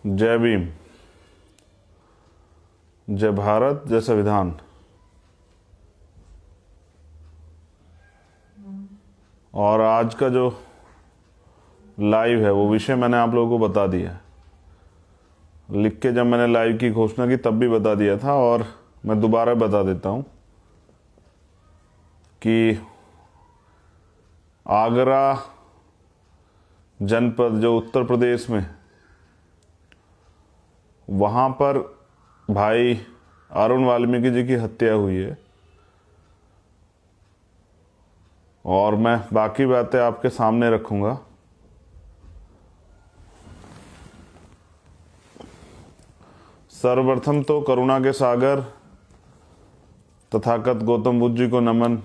जय भीम, जय भारत, जय संविधान। और आज का जो लाइव है वो विषय मैंने आप लोगों को बता दिया है। लिख के जब मैंने लाइव की घोषणा की तब भी बता दिया था और मैं दोबारा बता देता हूं कि आगरा जनपद जो उत्तर प्रदेश में, वहाँ पर भाई अरुण वाल्मीकि जी की हत्या हुई है। और मैं बाकी बातें आपके सामने रखूंगा। सर्वप्रथम तो करुणा के सागर तथागत गौतम बुद्ध जी को नमन।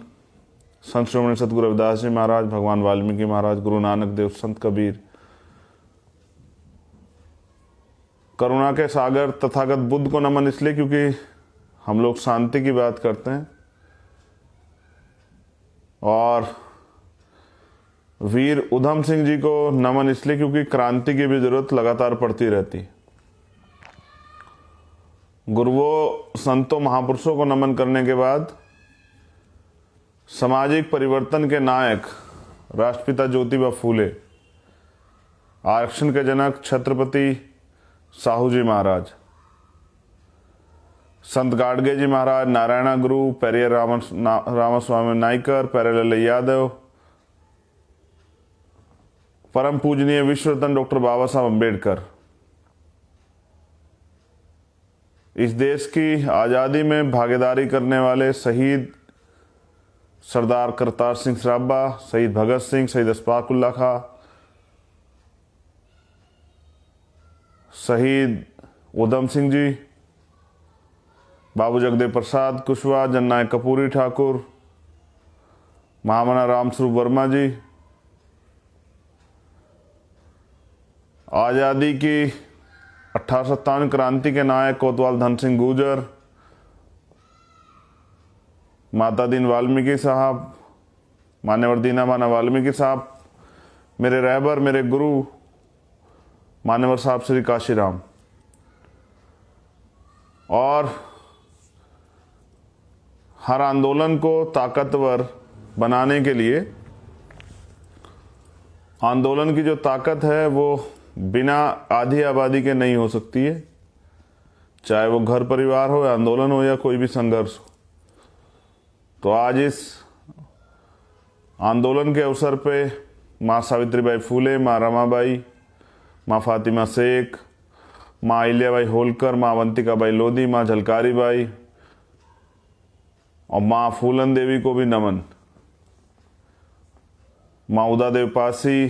संत श्रोमणी सतगुरु रविदास जी महाराज, भगवान वाल्मीकि महाराज, गुरु नानक देव, संत कबीर। करुणा के सागर तथागत बुद्ध को नमन इसलिए क्योंकि हम लोग शांति की बात करते हैं, और वीर उधम सिंह जी को नमन इसलिए क्योंकि क्रांति की भी जरूरत लगातार पड़ती रहती। गुरुओं, संतों, महापुरुषों को नमन करने के बाद सामाजिक परिवर्तन के नायक राष्ट्रपिता ज्योतिबा फूले, आरक्षण के जनक छत्रपति साहू जी महाराज, संत गाडगे जी महाराज, नारायण गुरु, पेरियर रामास्वामी नाइकर, पेरेलाल यादव, परम पूजनीय विश्व रत्न डॉक्टर बाबा साहब अम्बेडकर, इस देश की आज़ादी में भागीदारी करने वाले शहीद सरदार करतार सिंह सराभा, शहीद भगत सिंह, शहीद अशफाक उल्लाह खां, शहीद उधम सिंह जी, बाबू जगदेव प्रसाद कुशवाहा, जननायक कपूरी ठाकुर, महामना राम स्वरूप वर्मा जी, आज़ादी की 1857 क्रांति के नायक कोतवाल धन सिंह गुर्जर, माता दीन वाल्मीकि साहब, मान्यवर दीना माना वाल्मीकि साहब, मेरे रहबर, मेरे गुरु मान्यवर साहब श्री काशीराम। और हर आंदोलन को ताकतवर बनाने के लिए, आंदोलन की जो ताकत है वो बिना आधी आबादी के नहीं हो सकती है, चाहे वो घर परिवार हो, या आंदोलन हो, या कोई भी संघर्ष हो। तो आज इस आंदोलन के अवसर पे माँ सावित्रीबाई फूले, माँ रमाबाई, माँ फातिमा शेख, माँ अहिल्याबाई होलकर, माँ अवंतिकाबाई लोधी, माँ झलकारी बाई और माँ फूलन देवी को भी नमन। माँ उदादेव पासी,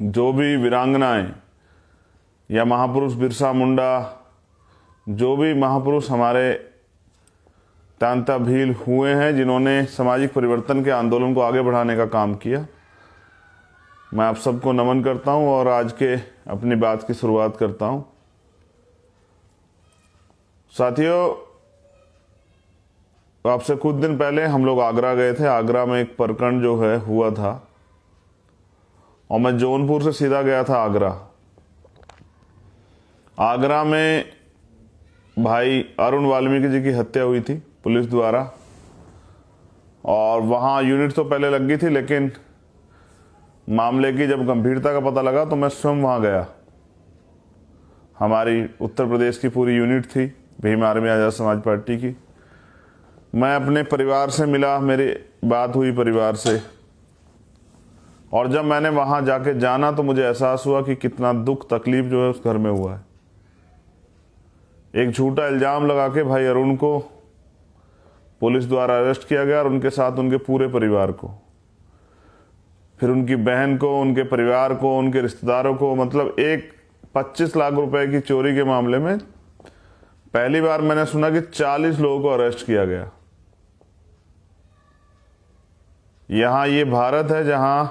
जो भी वीरांगनाएं या महापुरुष बिरसा मुंडा, जो भी महापुरुष हमारे तांता भील हुए हैं जिन्होंने सामाजिक परिवर्तन के आंदोलन को आगे बढ़ाने का काम किया, मैं आप सबको नमन करता हूं और आज के अपनी बात की शुरुआत करता हूं। साथियों, आपसे कुछ दिन पहले हम लोग आगरा गए थे। आगरा में एक प्रकरण जो है हुआ था और मैं जौनपुर से सीधा गया था आगरा। आगरा में भाई अरुण वाल्मीकि जी की हत्या हुई थी पुलिस द्वारा, और वहाँ यूनिट तो पहले लग गई थी, लेकिन मामले की जब गंभीरता का पता लगा तो मैं स्वयं वहाँ गया। हमारी उत्तर प्रदेश की पूरी यूनिट थी भीम आर्मी आज़ाद समाज पार्टी की। मैं अपने परिवार से मिला, मेरी बात हुई परिवार से, और जब मैंने वहाँ जाके जाना तो मुझे एहसास हुआ कि कितना दुख तकलीफ जो है उस घर में हुआ है। एक झूठा इल्ज़ाम लगा के भाई अरुण को पुलिस द्वारा अरेस्ट किया गया और उनके साथ उनके पूरे परिवार को, फिर उनकी बहन को, उनके परिवार को, उनके रिश्तेदारों को। मतलब एक 25 लाख रुपए की चोरी के मामले में पहली बार मैंने सुना कि 40 लोगों को अरेस्ट किया गया। यहां ये भारत है जहां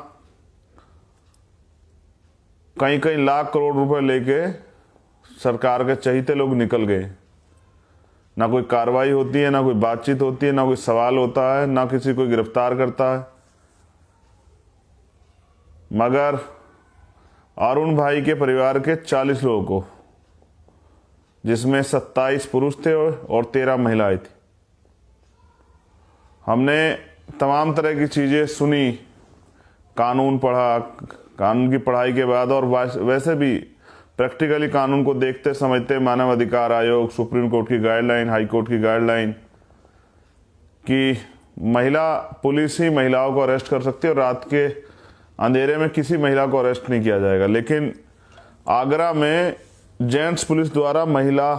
कई कई लाख करोड़ रुपए लेके सरकार के चहीते लोग निकल गए। ना कोई कार्रवाई होती है, ना कोई बातचीत होती है, ना कोई सवाल होता है, ना किसी को गिरफ्तार करता है। मगर अरुण भाई के परिवार के 40 लोगों को, जिसमें 27 पुरुष थे और 13 महिलाएं थी। हमने तमाम तरह की चीज़ें सुनी, कानून पढ़ा, कानून की पढ़ाई के बाद, और वैसे भी प्रैक्टिकली कानून को देखते समझते मानव अधिकार आयोग, सुप्रीम कोर्ट की गाइडलाइन, हाई कोर्ट की गाइडलाइन कि महिला पुलिस ही महिलाओं को अरेस्ट कर सकती है और रात के अंधेरे में किसी महिला को अरेस्ट नहीं किया जाएगा। लेकिन आगरा में जेंट्स पुलिस द्वारा महिला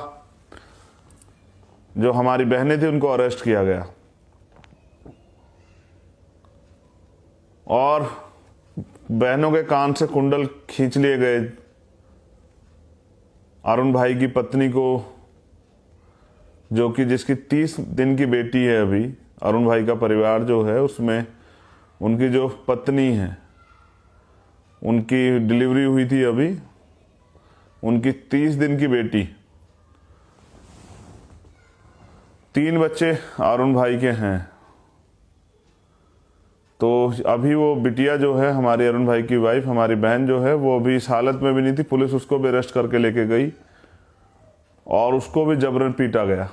जो हमारी बहनें थी उनको अरेस्ट किया गया और बहनों के कान से कुंडल खींच लिए गए। अरुण भाई की पत्नी को, जो कि जिसकी 30 दिन की बेटी है अभी, अरुण भाई का परिवार जो है उसमें उनकी जो पत्नी है उनकी डिलीवरी हुई थी अभी, उनकी 30 दिन की बेटी, 3 बच्चे अरुण भाई के हैं। तो अभी वो बिटिया जो है हमारी अरुण भाई की वाइफ, हमारी बहन जो है, वो अभी इस हालत में भी नहीं थी। पुलिस उसको भी अरेस्ट करके लेके गई और उसको भी जबरन पीटा गया।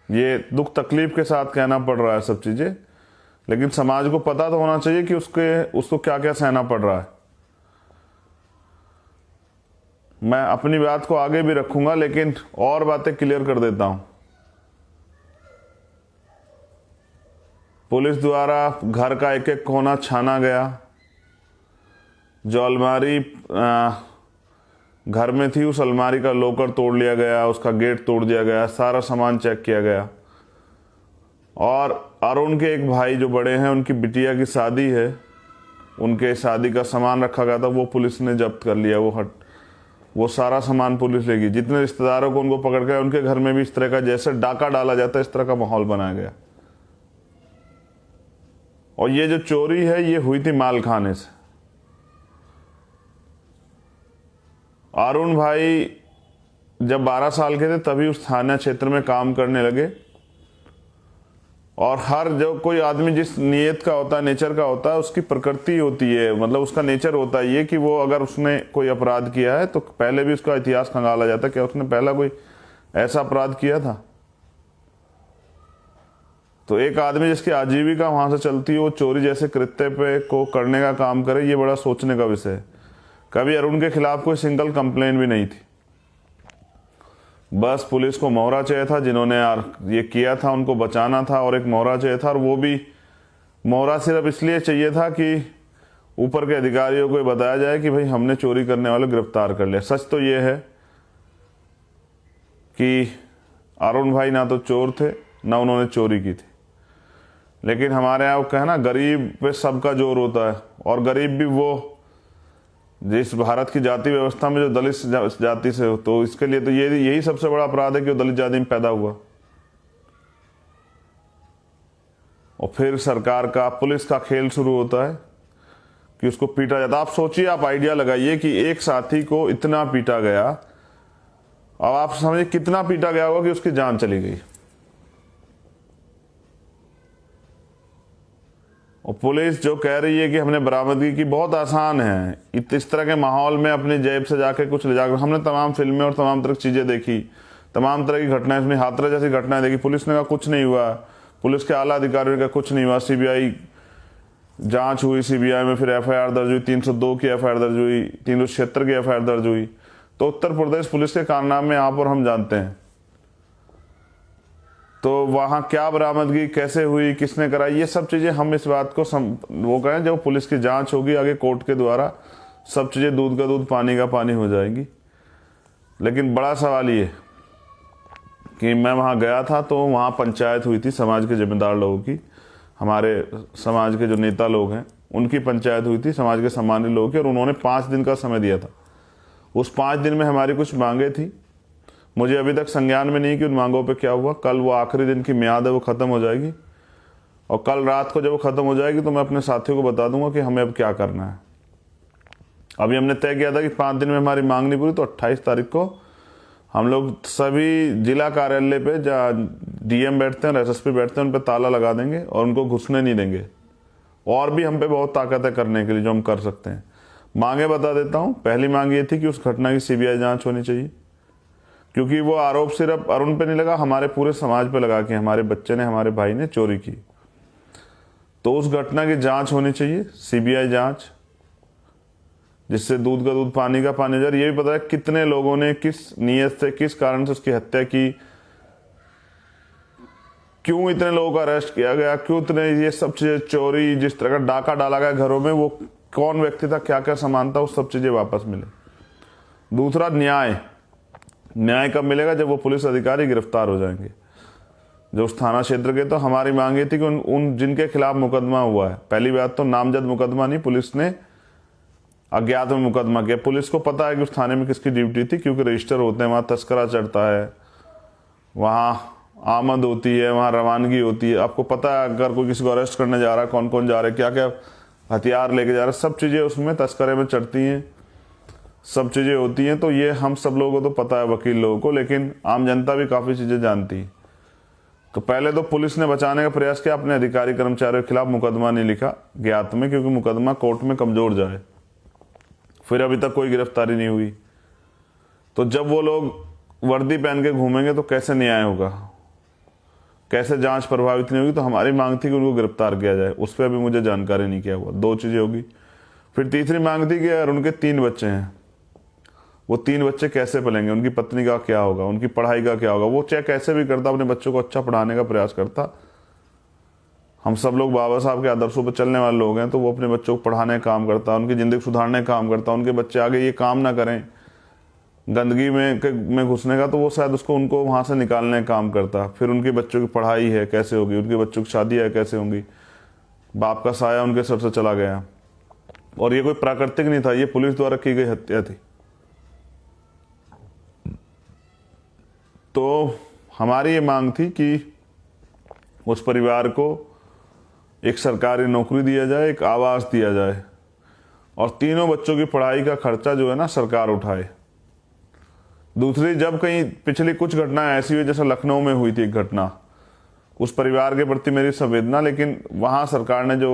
ये दुख तकलीफ के साथ कहना पड़ रहा है सब चीज़ें, लेकिन समाज को पता तो होना चाहिए कि उसको क्या क्या सहना पड़ रहा है। मैं अपनी बात को आगे भी रखूंगा, लेकिन और बातें क्लियर कर देता हूं। पुलिस द्वारा घर का एक एक कोना छाना गया। जो अलमारी घर में थी उस अलमारी का लॉकर तोड़ लिया गया, उसका गेट तोड़ दिया गया, सारा सामान चेक किया गया। और अरुण के एक भाई जो बड़े हैं, उनकी बिटिया की शादी है, उनके शादी का सामान रखा गया था, वो पुलिस ने जब्त कर लिया। वो सारा सामान पुलिस ले गई। जितने रिश्तेदारों को उनको पकड़ कर उनके घर में भी इस तरह का, जैसे डाका डाला जाता है, इस तरह का माहौल बनाया गया। और ये जो चोरी है ये हुई थी मालखाने से। अरुण भाई जब 12 साल के थे तभी उस थाना क्षेत्र में काम करने लगे। और हर जो कोई आदमी जिस नीयत का होता है, नेचर का होता है, उसकी प्रकृति होती है, मतलब उसका नेचर होता है ये कि वो अगर उसने कोई अपराध किया है तो पहले भी उसका इतिहास खंगाला जाता है, क्या उसने पहला कोई ऐसा अपराध किया था। तो एक आदमी जिसकी आजीविका वहां से चलती है, वो चोरी जैसे कृत्य पे को करने का काम करे, ये बड़ा सोचने का विषय है। कभी अरुण के खिलाफ कोई सिंगल कंप्लेन भी नहीं थी। बस पुलिस को मोहरा चाहिए था, जिन्होंने ये किया था उनको बचाना था, और एक मोहरा चाहिए था। और वो भी मोहरा सिर्फ इसलिए चाहिए था कि ऊपर के अधिकारियों को बताया जाए कि भाई हमने चोरी करने वाले गिरफ्तार कर लिया। सच तो ये है कि अरुण भाई ना तो चोर थे, ना उन्होंने चोरी की थी। लेकिन हमारे यहाँ कहना, गरीब पे सबका जोर होता है, और गरीब भी वो जिस भारत की जाति व्यवस्था में जो दलित जाति से हो, तो इसके लिए तो यही सबसे बड़ा अपराध है कि वो दलित जाति में पैदा हुआ। और फिर सरकार का, पुलिस का खेल शुरू होता है कि उसको पीटा जाता। आप सोचिए, आप आइडिया लगाइए कि एक साथी को इतना पीटा गया। अब आप समझिए कितना पीटा गया होगा कि उसकी जान चली गई। और पुलिस जो कह रही है कि हमने बरामदगी की, बहुत आसान है। इस तरह के माहौल में अपनी जेब से जाके कुछ ले जाकर, हमने तमाम फिल्में और तमाम तरह की चीज़ें देखी, तमाम तरह की घटनाएं सुनी, हाथरस जैसी घटनाएं देखी। पुलिस ने कहा कुछ नहीं हुआ, पुलिस के आला अधिकारियों ने कहा कुछ नहीं हुआ। सीबीआई जांच हुई, सीबीआई में फिर एफआईआर दर्ज हुई, 302 की एफआईआर दर्ज हुई, 376 की एफआईआर दर्ज हुई। तो उत्तर प्रदेश पुलिस के कारनामे आप और हम जानते हैं। तो वहाँ क्या बरामदगी कैसे हुई, किसने कराई, ये सब चीज़ें हम इस बात को वो कहें, जब पुलिस की जांच होगी आगे कोर्ट के द्वारा, सब चीज़ें दूध का दूध पानी का पानी हो जाएंगी। लेकिन बड़ा सवाल ये कि मैं वहाँ गया था तो वहाँ पंचायत हुई थी समाज के जिम्मेदार लोगों की, हमारे समाज के जो नेता लोग हैं उनकी पंचायत हुई थी, समाज के सामान्य लोगों की। और उन्होंने 5 दिन का समय दिया था। उस 5 दिन में हमारी कुछ मांगे थी। मुझे अभी तक संज्ञान में नहीं कि उन मांगों पे क्या हुआ। कल वो आखिरी दिन की मियाद है, वो ख़त्म हो जाएगी। और कल रात को जब वो ख़त्म हो जाएगी तो मैं अपने साथियों को बता दूंगा कि हमें अब क्या करना है। अभी हमने तय किया था कि 5 दिन में हमारी मांग नहीं पूरी तो 28 तारीख को हम लोग सभी जिला कार्यालय पे, जहाँ डीएम बैठते हैं और एसएसपी बैठते हैं, उन पर ताला लगा देंगे और उनको घुसने नहीं देंगे। और भी हम पे बहुत ताकत है करने के लिए जो हम कर सकते हैं। मांगे बता देता हूं। पहली मांग ये थी कि उस घटना की सीबीआई जांच होनी चाहिए, क्योंकि वो आरोप सिर्फ अरुण पे नहीं लगा, हमारे पूरे समाज पे लगा कि हमारे बच्चे ने, हमारे भाई ने चोरी की। तो उस घटना की जांच होनी चाहिए, सीबीआई जांच, जिससे दूध का दूध पानी का पानी हो जाए। ये भी पता है कितने लोगों ने किस नीयत से, किस कारण से उसकी हत्या की, क्यों इतने लोगों का अरेस्ट किया गया, क्यों इतने ये सब चीजें, चोरी, जिस तरह का डाका डाला गया घरों में, वो कौन व्यक्ति था, क्या क्या सामान था, वो सब चीजें वापस मिले। दूसरा, न्याय कब मिलेगा? जब वो पुलिस अधिकारी गिरफ्तार हो जाएंगे जो उस थाना क्षेत्र के। तो हमारी मांग ये थी कि उन जिनके खिलाफ मुकदमा हुआ है, पहली बात तो नामजद मुकदमा नहीं, पुलिस ने अज्ञात में मुकदमा किया। पुलिस को पता है कि उस थाने में किसकी ड्यूटी थी, क्योंकि रजिस्टर होते हैं, वहां तस्करा चढ़ता है, वहां आमद होती है, वहां रवानगी होती है। आपको पता है अगर कोई किसी को अरेस्ट करने जा रहा है, कौन कौन जा रहे हैं, क्या क्या हथियार लेके जा रहे हैं, सब चीजें उसमें तस्करे में चढ़ती हैं, सब चीजें होती हैं। तो ये हम सब लोगों को तो पता है, वकील लोगों को, लेकिन आम जनता भी काफी चीजें जानती है। तो पहले तो पुलिस ने बचाने का प्रयास किया, अपने अधिकारी कर्मचारियों के खिलाफ मुकदमा नहीं लिखा ज्ञात में, क्योंकि मुकदमा कोर्ट में कमजोर जाए। फिर अभी तक कोई गिरफ्तारी नहीं हुई। तो जब वो लोग वर्दी पहन के घूमेंगे तो कैसे न्याय होगा, कैसे जांच प्रभावित नहीं होगी। तो हमारी मांग थी कि उनको गिरफ्तार किया जाए, उस पर अभी मुझे जानकारी नहीं किया हुआ। दो चीजें होगी। फिर तीसरी मांग थी कि यार उनके 3 बच्चे हैं, वो 3 बच्चे कैसे पलेंगे, उनकी पत्नी का क्या होगा, उनकी पढ़ाई का क्या होगा। वो चाहे कैसे भी करता, अपने बच्चों को अच्छा पढ़ाने का प्रयास करता। हम सब लोग बाबा साहब के आदर्शों पर चलने वाले लोग हैं, तो वो अपने बच्चों को पढ़ाने का काम करता, उनकी जिंदगी सुधारने का काम करता, उनके बच्चे आगे ये काम ना करें गंदगी में घुसने का, तो वो शायद उनको वहां से निकालने का काम करता। फिर उनके बच्चों की पढ़ाई है कैसे होगी, उनके बच्चों की शादी है कैसे होंगी, बाप का साया उनके सर से चला गया। और ये कोई प्राकृतिक नहीं था, ये पुलिस द्वारा की गई हत्या थी। तो हमारी ये मांग थी कि उस परिवार को एक सरकारी नौकरी दिया जाए, एक आवास दिया जाए, और तीनों बच्चों की पढ़ाई का खर्चा जो है ना सरकार उठाए। दूसरी, जब कहीं पिछली कुछ घटनाएं ऐसी हुई, जैसे लखनऊ में हुई थी एक घटना, उस परिवार के प्रति मेरी संवेदना, लेकिन वहां सरकार ने जो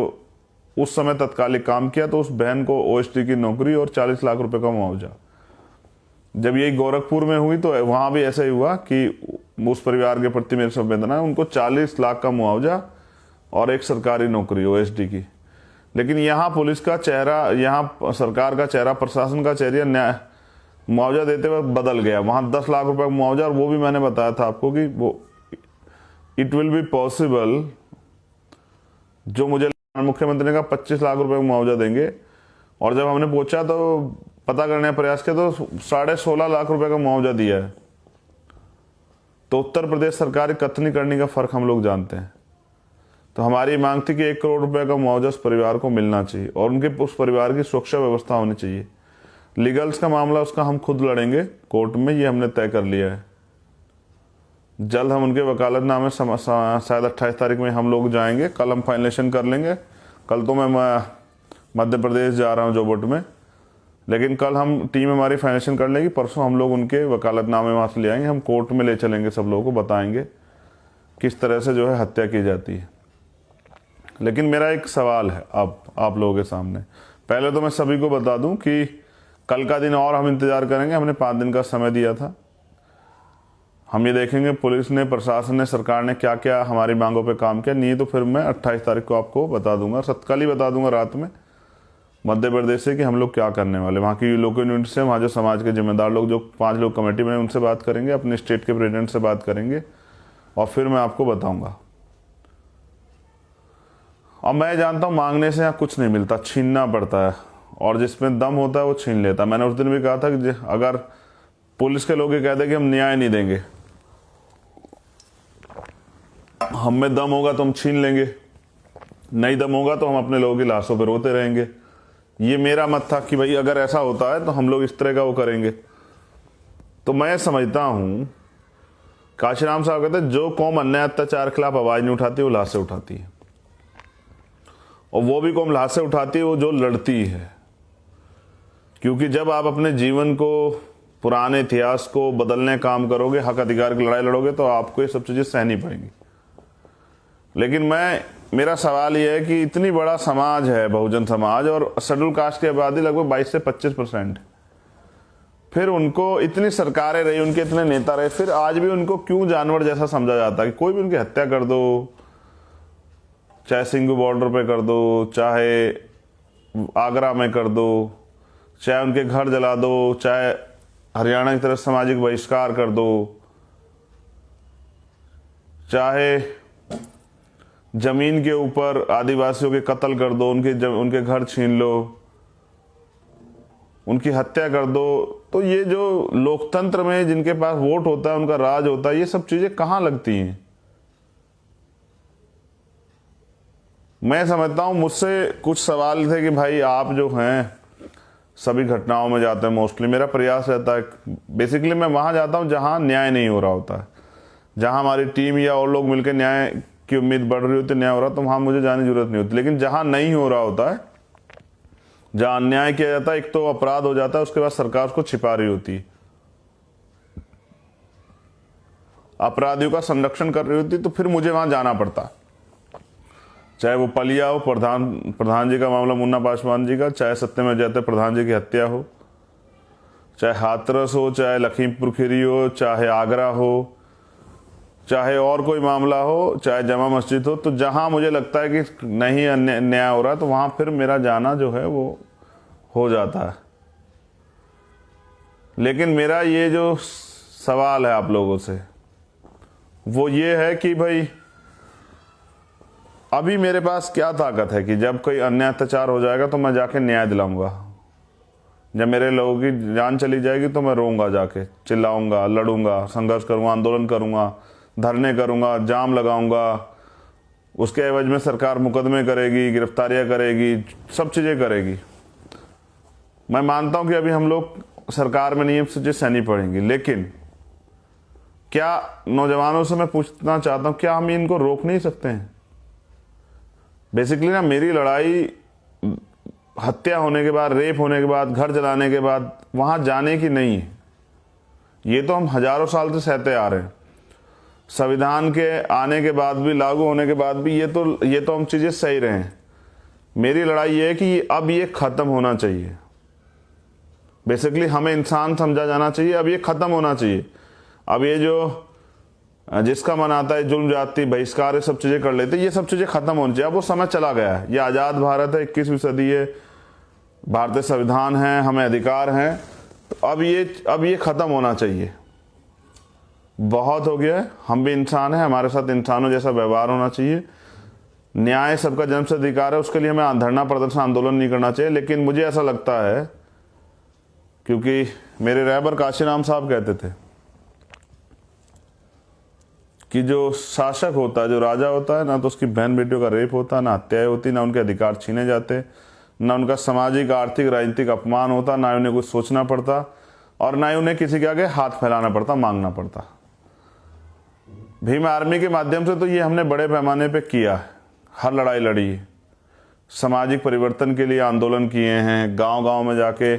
उस समय तत्कालिक काम किया, तो उस बहन को ओएसडी की नौकरी और 40 लाख रुपए का मुआवजा। जब यही गोरखपुर में हुई तो वहां भी ऐसा ही हुआ कि उस परिवार के प्रति मेरी संवेदना है, उनको 40 लाख का मुआवजा और एक सरकारी नौकरी ओएसडी की। लेकिन यहाँ पुलिस का चेहरा, यहाँ सरकार का चेहरा, प्रशासन का चेहरा मुआवजा देते वक्त बदल गया। वहां 10 लाख रुपए का मुआवजा, और वो भी मैंने बताया था आपको कि वो इट विल बी पॉसिबल, जो मुझे मुख्यमंत्री ने कहा 25 लाख रुपए का मुआवजा देंगे, और जब हमने पूछा तो पता करने का प्रयास किया तो 16.5 लाख रुपए का मुआवजा दिया है। तो उत्तर प्रदेश सरकार की कथनी करने का फर्क हम लोग जानते हैं। तो हमारी मांग थी कि 1 करोड़ रुपए का मुआवजा उस परिवार को मिलना चाहिए, और उनके उस परिवार की सुरक्षा व्यवस्था होनी चाहिए। लीगल्स का मामला उसका हम खुद लड़ेंगे कोर्ट में, ये हमने तय कर लिया है। जल्द हम उनके वकालतनामे शायद 28 तारीख में हम लोग जाएंगे, कल हम फाइनलेशन कर लेंगे। कल तो मैं मध्य प्रदेश जा रहा हूँ जोबट में, लेकिन कल हम टीम हमारी फाइनलेशन कर लेगी, परसों हम लोग उनके वकालतनामे वहाँ से ले आएंगे, हम कोर्ट में ले चलेंगे, सब लोगों को बताएंगे किस तरह से जो है हत्या की जाती है। लेकिन मेरा एक सवाल है आप लोगों के सामने। पहले तो मैं सभी को बता दूं कि कल का दिन और हम इंतजार करेंगे, हमने 5 दिन का समय दिया था। हम ये देखेंगे पुलिस ने, प्रशासन ने, सरकार ने क्या क्या हमारी मांगों पे काम किया। नहीं तो फिर मैं 28 तारीख को आपको बता दूंगा, कल ही बता दूंगा रात में, मध्य प्रदेश से, कि हम लोग क्या करने वाले। वहाँ की लोकल यूनिट से, वहाँ जो समाज के जिम्मेदार लोग, जो 5 लोग कमेटी में, उनसे बात करेंगे, अपने स्टेट के प्रेसिडेंट से बात करेंगे, और फिर मैं आपको बताऊंगा। और मैं जानता हूँ मांगने से यहाँ कुछ नहीं मिलता, छीनना पड़ता है, और जिसमें दम होता है वो छीन लेता है। मैंने उस दिन भी कहा था कि अगर पुलिस के लोग ये कहते कि हम न्याय नहीं देंगे, हम में दम होगा तो हम छीन लेंगे, नहीं दम होगा तो हम अपने लोगों की लाशों पर रोते रहेंगे। ये मेरा मत था कि भाई अगर ऐसा होता है तो हम लोग इस तरह का वो करेंगे। तो मैं समझता हूं, काशीराम साहब कहते हैं जो कौम अन्याय अत्याचार के खिलाफ आवाज नहीं उठाती वो लाशें उठाती है, और वो भी कौम लाशें उठाती है वो जो लड़ती है। क्योंकि जब आप अपने जीवन को, पुराने इतिहास को बदलने काम करोगे, हक अधिकार की लड़ाई लड़ोगे, तो आपको ये सब चीजें सहनी पड़ेंगी। लेकिन मैं मेरा सवाल ये है कि इतनी बड़ा समाज है बहुजन समाज, और शेड्यूल कास्ट की आबादी लगभग 22 से 25%, फिर उनको इतनी सरकारें रही, उनके इतने नेता रहे, फिर आज भी उनको क्यों जानवर जैसा समझा जाता है कि कोई भी उनकी हत्या कर दो, चाहे सिंघू बॉर्डर पे कर दो, चाहे आगरा में कर दो, चाहे उनके घर जला दो, चाहे हरियाणा की तरफ सामाजिक बहिष्कार कर दो, चाहे जमीन के ऊपर आदिवासियों के कत्ल कर दो, उनके घर छीन लो, उनकी हत्या कर दो। तो ये जो लोकतंत्र में जिनके पास वोट होता है, उनका राज होता है, ये सब चीजें कहाँ लगती हैं? मैं समझता हूं, मुझसे कुछ सवाल थे कि भाई आप जो हैं सभी घटनाओं में जाते हैं, मोस्टली मेरा प्रयास रहता है, बेसिकली मैं वहां जाता हूं जहां न्याय नहीं हो रहा होता है, जहां हमारी टीम या और लोग मिलकर न्याय की उम्मीद बढ़ रही होती, न्याय हो रहा, तो वहां मुझे जाने की जरूरत नहीं होती। लेकिन जहां नहीं हो रहा होता है, जहां अन्याय किया जाता है, एक तो अपराध हो जाता है, उसके बाद सरकार उसको छिपा रही होती है, अपराधियों का संरक्षण कर रही होती, तो फिर मुझे वहां जाना पड़ता। चाहे वो पलिया हो, प्रधान जी का मामला मुन्ना पासवान जी का, चाहे सत्यमेव जयते प्रधान जी की हत्या हो, चाहे हाथरस हो, चाहे लखीमपुर खीरी हो, चाहे आगरा हो, चाहे और कोई मामला हो, चाहे जमा मस्जिद हो, तो जहां मुझे लगता है कि नहीं न्याय हो रहा, तो वहां फिर मेरा जाना जो है वो हो जाता है। लेकिन मेरा ये जो सवाल है आप लोगों से, वो ये है कि भाई अभी मेरे पास क्या ताकत है कि जब कोई अन्याय अत्याचार हो जाएगा तो मैं जाके न्याय दिलाऊंगा, जब मेरे लोगों की जान चली जाएगी तो मैं रोऊंगा, जाके चिल्लाऊंगा, लड़ूंगा, संघर्ष करूंगा, आंदोलन करूंगा, धरने करूंगा, जाम लगाऊंगा, उसके एवज में सरकार मुकदमे करेगी, गिरफ्तारियां करेगी, सब चीजें करेगी। मैं मानता हूं कि अभी हम लोग सरकार में नियम से सहनी पड़ेंगी, लेकिन क्या नौजवानों से मैं पूछना चाहता हूं, क्या हम इनको रोक नहीं सकते हैं? बेसिकली ना, मेरी लड़ाई हत्या होने के बाद, रेप होने के बाद, घर जलाने के बाद वहां जाने की नहीं है। ये तो हम हजारों साल से सहते आ रहे हैं, संविधान के आने के बाद भी, लागू होने के बाद भी, ये तो हम चीजें सही रहे हैं। मेरी लड़ाई ये है कि अब ये खत्म होना चाहिए। बेसिकली हमें इंसान समझा जाना चाहिए, अब ये खत्म होना चाहिए। अब ये जो जिसका मन आता है जुल्म जाति बहिष्कार, ये सब चीजें कर लेते, ये सब चीजें खत्म होनी चाहिए। अब वो समय चला गया है, ये आजाद भारत है, 21वीं सदी है, भारतीय संविधान है, हमें अधिकार हैं, तो अब ये खत्म होना चाहिए। बहुत हो गया है, हम भी इंसान हैं, हमारे साथ इंसानों जैसा व्यवहार होना चाहिए। न्याय सबका जन्म से अधिकार है, उसके लिए हमें धरना प्रदर्शन आंदोलन नहीं करना चाहिए। लेकिन मुझे ऐसा लगता है, क्योंकि मेरे रहबर काशीराम साहब कहते थे कि जो शासक होता है, जो राजा होता है ना, तो उसकी बहन बेटियों का रेप होता, ना हत्याएं होती, ना उनके अधिकार छीने जाते, ना उनका सामाजिक आर्थिक राजनीतिक अपमान होता, ना उन्हें कुछ सोचना पड़ता, और ना ही उन्हें किसी के आगे हाथ फैलाना पड़ता, मांगना पड़ता। भीम आर्मी के माध्यम से तो ये हमने बड़े पैमाने पे किया है, हर लड़ाई लड़ी है, सामाजिक परिवर्तन के लिए आंदोलन किए हैं, गांव गांव में जाके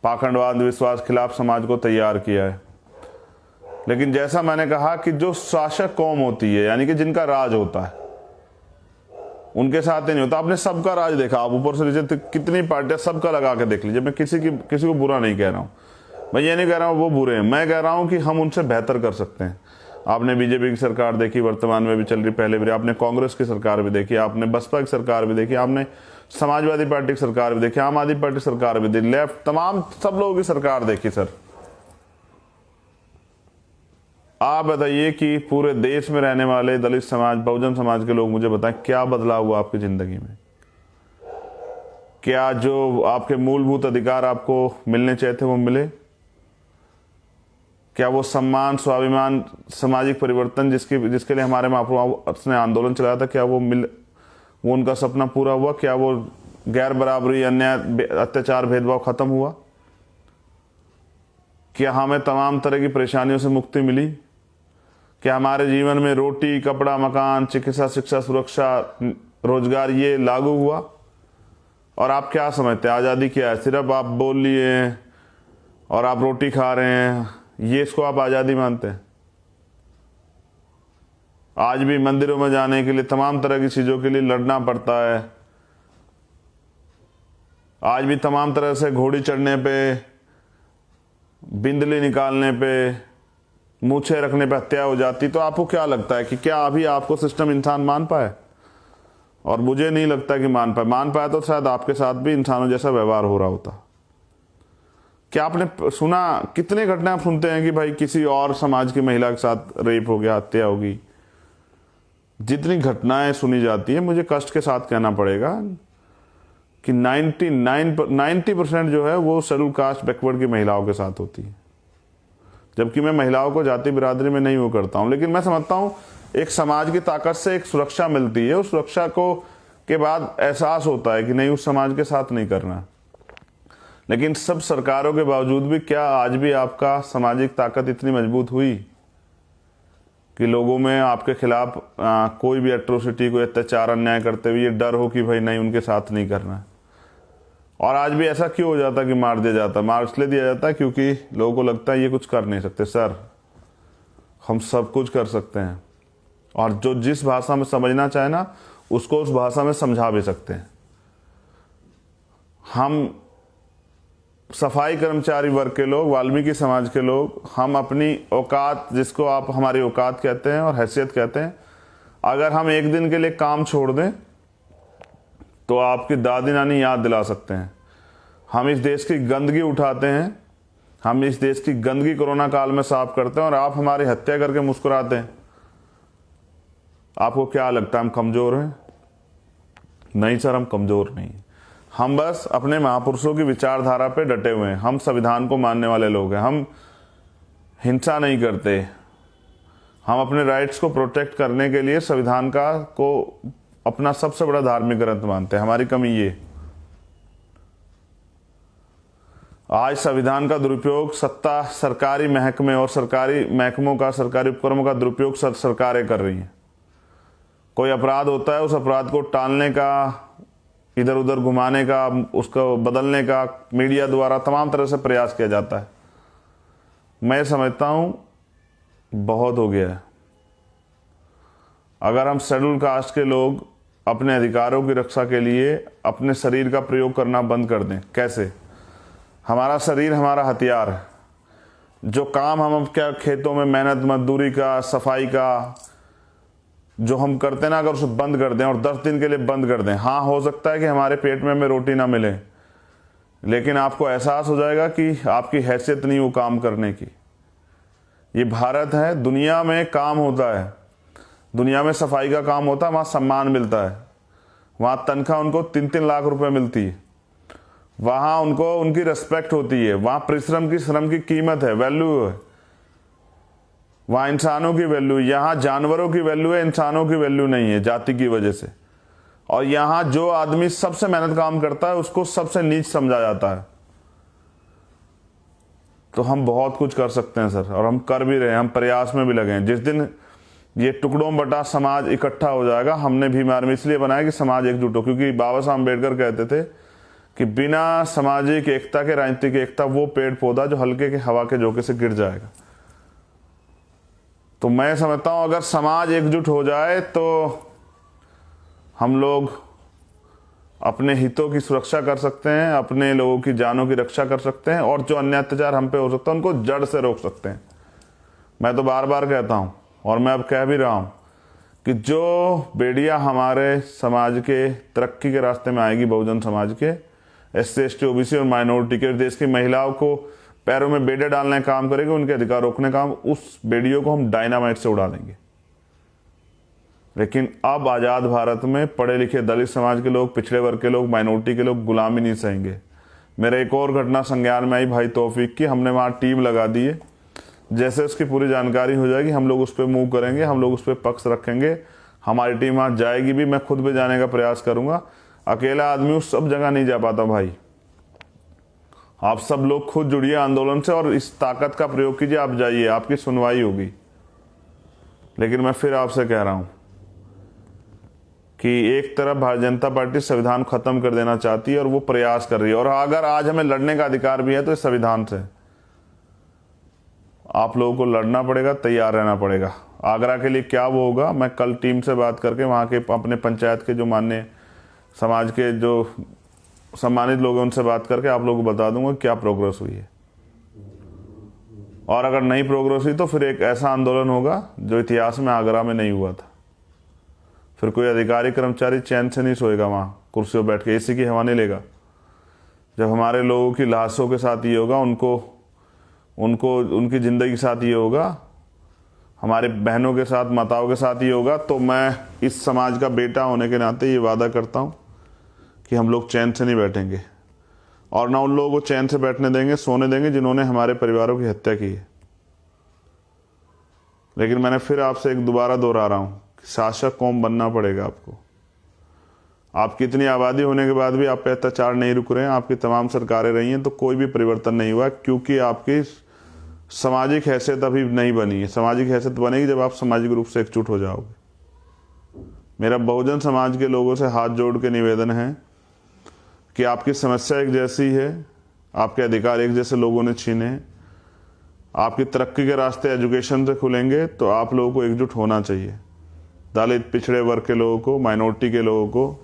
पाखंडवाद विश्वास खिलाफ समाज को तैयार किया है। लेकिन जैसा मैंने कहा कि जो शासक कौम होती है, यानी कि जिनका राज होता है, उनके साथ ही नहीं होता। आपने सबका राज देखा, आप ऊपर से नीचे कितनी पार्टियां, सबका लगा के देख लीजिए। मैं किसी को बुरा नहीं कह रहा हूं, मैं ये नहीं कह रहा हूं वो बुरे हैं, मैं कह रहा हूं कि हम उनसे बेहतर कर सकते हैं। आपने बीजेपी की सरकार देखी, वर्तमान में भी चल रही, पहले भी आपने कांग्रेस की सरकार भी देखी, आपने बसपा की सरकार भी देखी, आपने समाजवादी पार्टी की सरकार भी देखी, आम आदमी पार्टी सरकार भी देखी, लेफ्ट तमाम सब लोगों की सरकार देखी। सर आप बताइए कि पूरे देश में रहने वाले दलित समाज, बहुजन समाज के लोग मुझे बताएं, क्या बदलाव हुआ आपकी जिंदगी में? क्या जो आपके मूलभूत अधिकार आपको मिलने चाहिए थे वो मिले? क्या वो सम्मान, स्वाभिमान, सामाजिक परिवर्तन जिसके लिए हमारे महापुरुषों ने आंदोलन चलाया था, क्या वो उनका सपना पूरा हुआ? क्या वो गैर बराबरी, अन्याय, अत्याचार, भेदभाव खत्म हुआ? क्या हमें तमाम तरह की परेशानियों से मुक्ति मिली? क्या हमारे जीवन में रोटी, कपड़ा, मकान, चिकित्सा, शिक्षा, सुरक्षा, रोजगार ये लागू हुआ? और आप क्या समझते हैं आज़ादी क्या है? सिर्फ आप बोल लिए और आप रोटी खा रहे हैं, ये इसको आप आज़ादी मानते हैं? आज भी मंदिरों में जाने के लिए, तमाम तरह की चीज़ों के लिए लड़ना पड़ता है। आज भी तमाम तरह से घोड़ी चढ़ने पे, बिंदली निकालने पे, मूछें रखने पे हत्या हो जाती। तो आपको क्या लगता है कि क्या अभी आपको सिस्टम इंसान मान पाए? और मुझे नहीं लगता कि मान पाए तो शायद आपके साथ भी इंसानों जैसा व्यवहार हो रहा होता। क्या आपने सुना, कितने घटना सुनते हैं कि भाई किसी और समाज की महिला के साथ रेप हो गया, हत्या होगी। जितनी घटनाएं सुनी जाती है, मुझे कष्ट के साथ कहना पड़ेगा कि 90% जो है वो शेड्यूल कास्ट बैकवर्ड की महिलाओं के साथ होती है। जबकि मैं महिलाओं को जाति बिरादरी में नहीं वो करता हूं, लेकिन मैं समझता हूं एक समाज की ताकत से एक सुरक्षा मिलती है। उस सुरक्षा को के बाद एहसास होता है कि नहीं, उस समाज के साथ नहीं करना। लेकिन सब सरकारों के बावजूद भी क्या आज भी आपका सामाजिक ताकत इतनी मजबूत हुई कि लोगों में आपके खिलाफ कोई भी एट्रोसिटी, कोई अत्याचार, अन्याय करते हुए ये डर हो कि भाई नहीं, उनके साथ नहीं करना। और आज भी ऐसा क्यों हो जाता कि मार दिया जाता? मार इसलिए दिया जाता है क्योंकि लोगों को लगता है ये कुछ कर नहीं सकते। सर, हम सब कुछ कर सकते हैं, और जो जिस भाषा में समझना चाहे ना, उसको उस भाषा में समझा भी सकते हैं। हम सफाई कर्मचारी वर्ग के लोग, वाल्मीकि समाज के लोग, हम अपनी औकात, जिसको आप हमारी औकात कहते हैं और हैसियत कहते हैं, अगर हम एक दिन के लिए काम छोड़ दें तो आपकी दादी नानी याद दिला सकते हैं। हम इस देश की गंदगी उठाते हैं, हम इस देश की गंदगी कोरोना काल में साफ करते हैं, और आप हमारी हत्या करके मुस्कुराते हैं। आपको क्या लगता है हम कमज़ोर हैं? नहीं सर, हम कमज़ोर नहीं। हम बस अपने महापुरुषों की विचारधारा पे डटे हुए हैं। हम संविधान को मानने वाले लोग हैं। हम हिंसा नहीं करते। हम अपने राइट्स को प्रोटेक्ट करने के लिए संविधान को अपना सबसे बड़ा धार्मिक ग्रंथ मानते हैं। हमारी कमी ये, आज संविधान का दुरुपयोग सत्ता, सरकारी महकमे और सरकारी महकमों का, सरकारी उपक्रमों का दुरुपयोग सरकारें कर रही हैं। कोई अपराध होता है, उस अपराध को टालने का, इधर उधर घुमाने का, उसको बदलने का मीडिया द्वारा तमाम तरह से प्रयास किया जाता है। मैं समझता हूं बहुत हो गया है। अगर हम शेड्यूल कास्ट के लोग अपने अधिकारों की रक्षा के लिए अपने शरीर का प्रयोग करना बंद कर दें। कैसे? हमारा शरीर हमारा हथियार है। जो काम हम क्या खेतों में मेहनत मजदूरी का, सफाई का जो हम करते हैं ना, अगर उसे बंद कर दें और 10 दिन के लिए बंद कर दें, हाँ, हो सकता है कि हमारे पेट में हमें रोटी ना मिले, लेकिन आपको एहसास हो जाएगा कि आपकी हैसियत नहीं वो काम करने की। ये भारत है, दुनिया में काम होता है, दुनिया में सफाई का काम होता है, वहाँ सम्मान मिलता है, वहाँ तनख्वाह उनको 3-3 लाख रुपए मिलती है, वहाँ उनको उनकी रिस्पेक्ट होती है, वहाँ परिश्रम की कीमत है, वैल्यू है, वहाँ इंसानों की वैल्यू। यहाँ जानवरों की वैल्यू है, इंसानों की वैल्यू नहीं है जाति की वजह से। और यहाँ जो आदमी सबसे मेहनत काम करता है उसको सबसे नीच समझा जाता है। तो हम बहुत कुछ कर सकते हैं सर, और हम कर भी रहे हैं, हम प्रयास में भी लगे हैं। जिस दिन ये टुकड़ों बटा समाज इकट्ठा हो जाएगा, हमने भीम आर्मी इसलिए बनाया कि समाज एकजुट हो, क्योंकि बाबा साहब अम्बेडकर कहते थे कि बिना सामाजिक एकता के राजनीतिक एकता वो पेड़ पौधा जो हल्के के हवा के झोंके से गिर जाएगा। तो मैं समझता हूं अगर समाज एकजुट हो जाए तो हम लोग अपने हितों की सुरक्षा कर सकते हैं, अपने लोगों की जानों की रक्षा कर सकते हैं, और जो अन्य अत्याचार हम पे हो सकता है उनको जड़ से रोक सकते हैं। मैं तो बार बार कहता हूं, और मैं अब कह भी रहा हूं, कि जो बेड़िया हमारे समाज के तरक्की के रास्ते में आएगी, बहुजन समाज के, SC ST OBC और माइनॉरिटी के, देश की महिलाओं को पैरों में बेड़े डालने का काम करेंगे, उनके अधिकार रोकने का काम, उस बेड़ियों को हम डायनामाइट से उड़ा देंगे। लेकिन अब आज़ाद भारत में पढ़े लिखे दलित समाज के लोग, पिछड़े वर्ग के लोग, माइनॉरिटी के लोग गुलामी नहीं सहेंगे। मेरे एक और घटना संज्ञान में आई भाई तौफीक की, हमने वहाँ टीम लगा दी है। जैसे उसकी पूरी जानकारी हो जाएगी हम लोग उस पर मूव करेंगे, हम लोग उस पर पक्ष रखेंगे, हमारी टीम वहाँ जाएगी भी, मैं खुद भी जाने का प्रयास करूँगा। अकेला आदमी उस सब जगह नहीं जा पाता भाई। आप सब लोग खुद जुड़िए आंदोलन से और इस ताकत का प्रयोग कीजिए, आप जाइए, आपकी सुनवाई होगी। लेकिन मैं फिर आपसे कह रहा हूं कि एक तरफ भारतीय जनता पार्टी संविधान खत्म कर देना चाहती है और वो प्रयास कर रही है, और अगर आज हमें लड़ने का अधिकार भी है तो इस संविधान से आप लोगों को लड़ना पड़ेगा, तैयार रहना पड़ेगा। आगरा के लिए क्या वो होगा, मैं कल टीम से बात करके वहाँ के अपने पंचायत के जो मान्य समाज के जो सम्मानित लोग हैं उनसे बात करके आप लोगों को बता दूंगा क्या प्रोग्रेस हुई है। और अगर नहीं प्रोग्रेस हुई तो फिर एक ऐसा आंदोलन होगा जो इतिहास में आगरा में नहीं हुआ था। फिर कोई अधिकारी कर्मचारी चैन से नहीं सोएगा वहाँ कुर्सियों बैठ के, एसी की हवा नहीं लेगा। जब हमारे लोगों की लाशों के साथ ये होगा, उनको उनकी ज़िंदगी के साथ ये होगा, हमारे बहनों के साथ माताओं के साथ ये होगा, तो मैं इस समाज का बेटा होने के नाते ये वादा करता हूँ कि हम लोग चैन से नहीं बैठेंगे और ना उन लोगों को चैन से बैठने देंगे, सोने देंगे जिन्होंने हमारे परिवारों की हत्या की है। लेकिन मैंने फिर आपसे एक दोबारा दोहरा रहा हूँ कि शासक कौम बनना पड़ेगा आपको। आपकी इतनी आबादी होने के बाद भी आप पे अत्याचार नहीं रुक रहे हैं, आपकी तमाम सरकारें रही हैं तो कोई भी परिवर्तन नहीं हुआ, क्योंकि आपकी सामाजिक हैसियत अभी नहीं बनी है। सामाजिक हैसियत बनेगी जब आप सामाजिक रूप से एकजुट हो जाओगे। मेरा बहुजन समाज के लोगों से हाथ जोड़ के निवेदन है कि आपकी समस्या एक जैसी है, आपके अधिकार एक जैसे लोगों ने छीने हैं। आपकी तरक्की के रास्ते एजुकेशन से खुलेंगे तो आप लोगों को एकजुट होना चाहिए। दलित, पिछड़े वर्ग के लोगों को, माइनॉरिटी के लोगों को,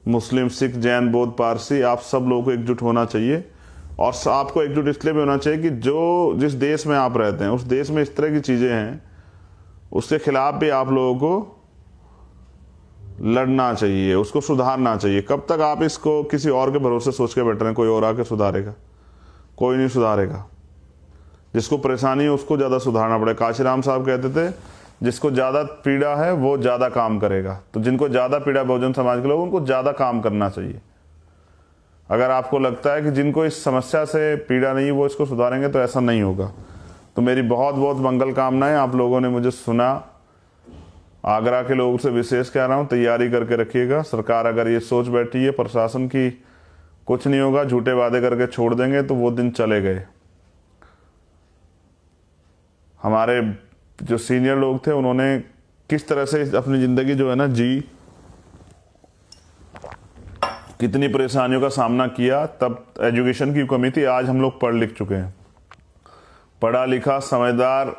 मुस्लिम, सिख, जैन, बौद्ध, पारसी, आप सब लोगों को एकजुट होना चाहिए। और आपको एकजुट इसलिए भी होना चाहिए कि जिस देश में आप रहते हैं उस देश में इस तरह की चीज़ें हैं, उसके खिलाफ भी आप लोगों को लड़ना चाहिए, उसको सुधारना चाहिए। कब तक आप इसको किसी और के भरोसे सोच के बैठ रहे हैं कोई और आके सुधारेगा? कोई नहीं सुधारेगा। जिसको परेशानी है उसको ज़्यादा सुधारना पड़ेगा। काशीराम साहब कहते थे जिसको ज़्यादा पीड़ा है वो ज़्यादा काम करेगा। तो जिनको ज़्यादा पीड़ा बहुजन समाज के लोग, उनको ज़्यादा काम करना चाहिए। अगर आपको लगता है कि जिनको इस समस्या से पीड़ा नहीं वो इसको सुधारेंगे तो ऐसा नहीं होगा। तो मेरी बहुत बहुत मंगल कामनाएं। आप लोगों ने मुझे सुना। आगरा के लोगों से विशेष कह रहा हूँ, तैयारी करके रखिएगा। सरकार अगर ये सोच बैठी है प्रशासन की कुछ नहीं होगा, झूठे वादे करके छोड़ देंगे, तो वो दिन चले गए। हमारे जो सीनियर लोग थे उन्होंने किस तरह से अपनी ज़िंदगी जो है ना जी, कितनी परेशानियों का सामना किया, तब एजुकेशन की कमी थी। आज हम लोग पढ़ लिख चुके हैं। पढ़ा लिखा समझदार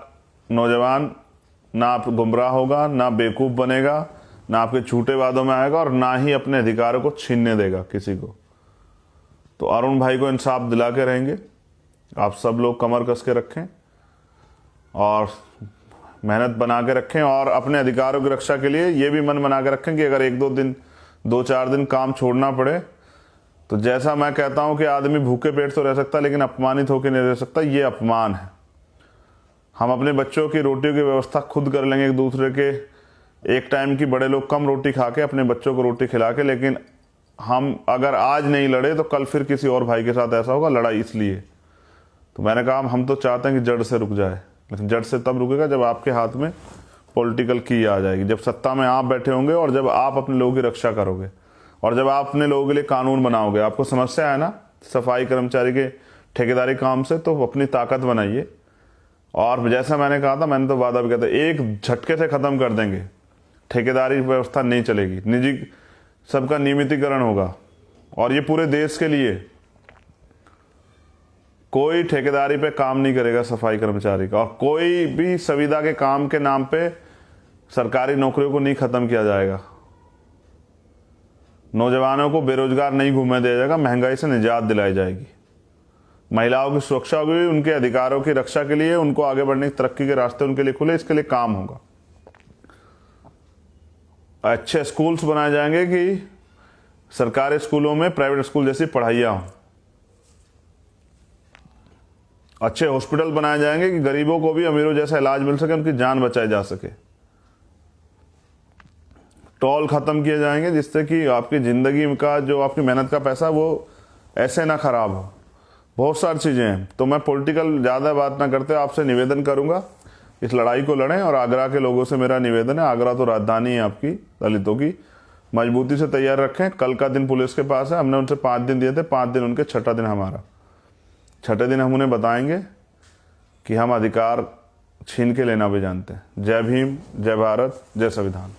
नौजवान ना आप गुमराह होगा, ना बेवकूफ़ बनेगा, ना आपके झूठे वादों में आएगा और ना ही अपने अधिकारों को छीनने देगा किसी को। तो अरुण भाई को इंसाफ दिला के रहेंगे। आप सब लोग कमर कस के रखें और मेहनत बना के रखें और अपने अधिकारों की रक्षा के लिए ये भी मन बना के रखें कि अगर एक दो चार दिन काम छोड़ना पड़े तो जैसा मैं कहता हूं कि आदमी भूखे पेट तो रह सकता लेकिन अपमानित होकर नहीं रह सकता, ये अपमान है। हम अपने बच्चों की रोटियों की व्यवस्था खुद कर लेंगे, एक दूसरे के एक टाइम की, बड़े लोग कम रोटी खा के अपने बच्चों को रोटी खिला के, लेकिन हम अगर आज नहीं लड़े तो कल फिर किसी और भाई के साथ ऐसा होगा। लड़ाई इसलिए तो मैंने कहा हम तो चाहते हैं कि जड़ से रुक जाए, लेकिन जड़ से तब रुकेगा जब आपके हाथ में पॉलिटिकल की आ जाएगी, जब सत्ता में आप बैठे होंगे और जब आप अपने लोगों की रक्षा करोगे और जब आप अपने लोगों के लिए कानून बनाओगे। आपको समस्या है ना सफाई कर्मचारी के ठेकेदारी काम से, तो अपनी ताकत बनाइए। और जैसा मैंने कहा था, मैंने तो वादा भी किया था, एक झटके से ख़त्म कर देंगे। ठेकेदारी व्यवस्था नहीं चलेगी, निजी सबका नियमितीकरण होगा। और ये पूरे देश के लिए, कोई ठेकेदारी पे काम नहीं करेगा सफाई कर्मचारी का, और कोई भी संविदा के काम के नाम पे सरकारी नौकरियों को नहीं ख़त्म किया जाएगा। नौजवानों को बेरोजगार नहीं घूमने दिया जाएगा, महंगाई से निजात दिलाई जाएगी। महिलाओं की सुरक्षा होगी, उनके अधिकारों की रक्षा के लिए, उनको आगे बढ़ने की तरक्की के रास्ते उनके लिए खुले, इसके लिए काम होगा। अच्छे स्कूल्स बनाए जाएंगे कि सरकारी स्कूलों में प्राइवेट स्कूल जैसी पढ़ाइयाँ हों। अच्छे हॉस्पिटल बनाए जाएंगे कि गरीबों को भी अमीरों जैसा इलाज मिल सके, उनकी जान बचाई जा सके। टोल खत्म किए जाएंगे जिससे कि आपकी ज़िंदगी का जो आपकी मेहनत का पैसा वो ऐसे ना खराब हो। बहुत सारी चीज़ें हैं। तो मैं पॉलिटिकल ज़्यादा बात ना करते आपसे निवेदन करूंगा, इस लड़ाई को लड़ें। और आगरा के लोगों से मेरा निवेदन है, आगरा तो राजधानी है आपकी दलितों की, मजबूती से तैयार रखें। कल का दिन पुलिस के पास है, हमने उनसे 5 दिन दिए थे, 5 दिन उनके, छठा दिन हमारा। छठे दिन हम उन्हें बताएंगे कि हम अधिकार छीन के लेना भी जानते हैं। जय भीम, जय भारत, जय संविधान।